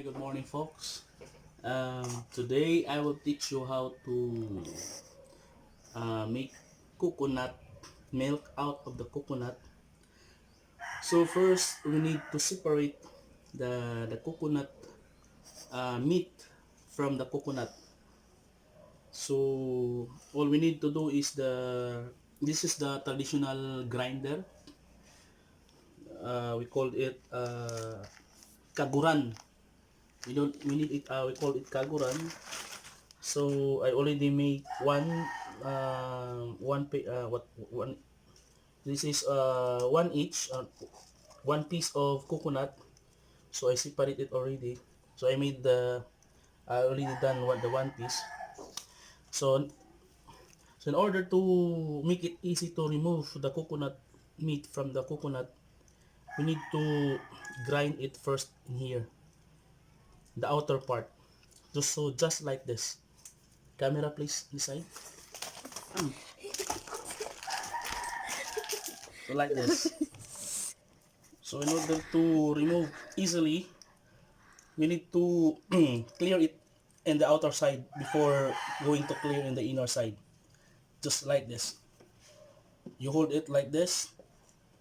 Good morning, folks. Today I will teach you how to make coconut milk out of the coconut. So first we need to separate the coconut meat from the coconut. So all we need to do is this is the traditional grinder. We call it kaguran. We need it. We call it kaguran. So I already made one this is one each one piece of coconut. So I separate it already. So I already done the one piece. So in order to make it easy to remove the coconut meat from the coconut, we need to grind it first in here, the outer part. Just like this. Camera please this side. So like this. So in order to remove easily, we need to clear it in the outer side before going to clear in the inner side. Just like this. You hold it like this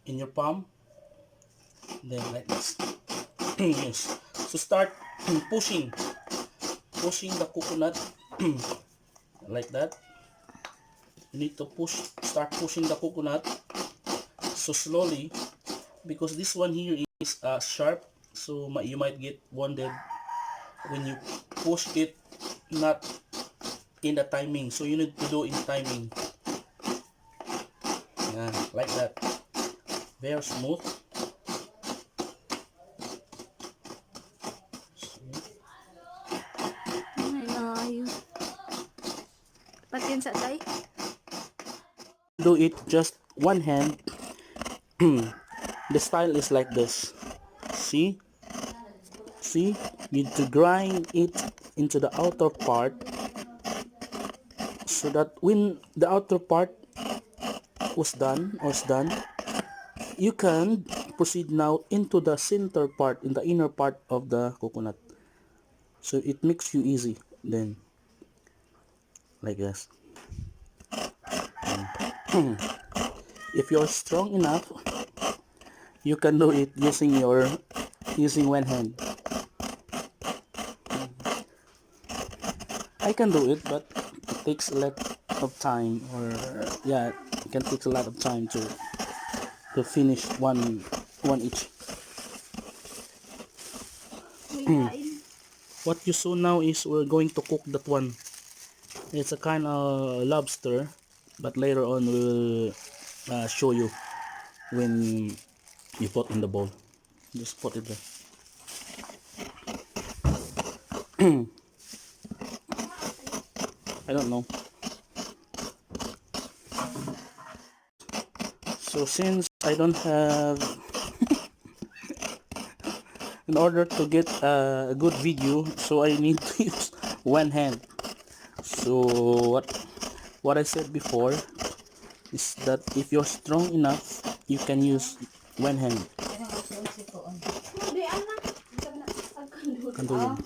in your palm, then like this. Yes. So start pushing the coconut like that. You need to start pushing the coconut so slowly because this one here is sharp, so you might get wounded when you push it not in the timing. So you need to do in timing. Yeah, like that. Very smooth. Ay, layo. Patin sa tay. Do it just one hand. The style is like this. See? See? You need to grind it into the outer part so that when the outer part was done, you can proceed now into the center part, in the inner part of the coconut. So it makes you easy then, like this. If you're strong enough, you can do it using one hand. I can do it, but it takes a lot of time, or yeah, it can take a lot of time to finish one each. May lain. What you saw now is we're going to cook that one. It's a kind of lobster, but later on we'll show you when you put in the bowl. Just put it there. I don't know. So since I don't have, in order to get a good video, so I need to use one hand. So what I said before is that if you're strong enough, you can use one hand. Kanto yun.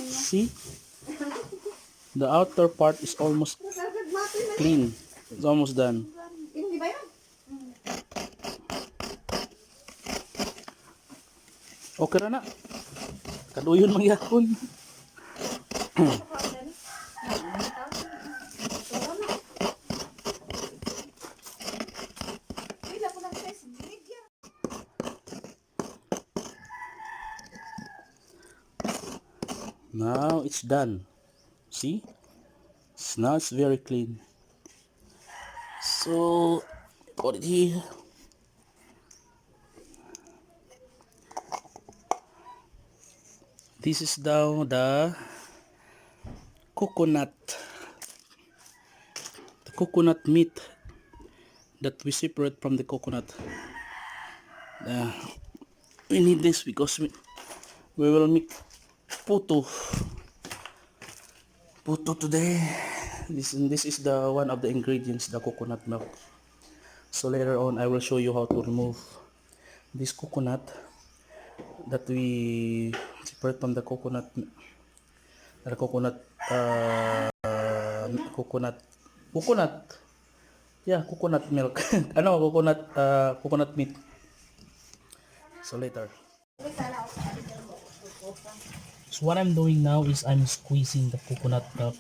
See? The outer part is almost clean. It's almost done. Okay na na. Kaduyon mangyakon. Now it's done. See? Now it's very clean. So put it here. This is now coconut, the coconut meat that we separate from the coconut. Uh, we need this because we will make puto today. This is the one of the ingredients, the coconut milk. So later on I will show you how to remove this coconut that we separate from the coconut coconut coconut yeah, coconut milk. Ano, coconut meat. So later. So what I'm doing now is I'm squeezing the coconut milk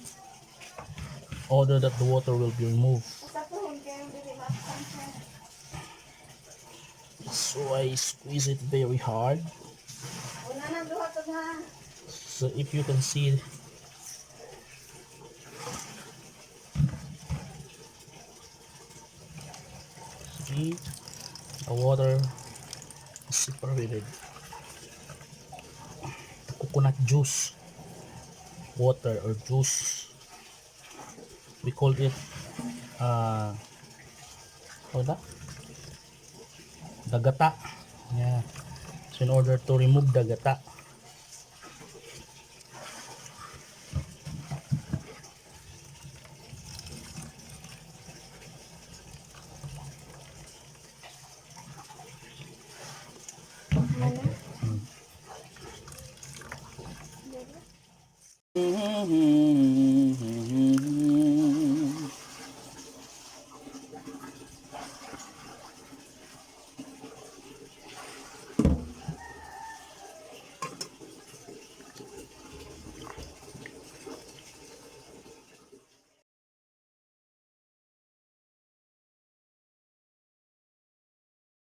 order that the water will be removed. So I squeeze it very hard. So if you can see, see the water is separated. The coconut juice, water or juice, we call it what that? The gata. Yeah. So in order to remove the gata,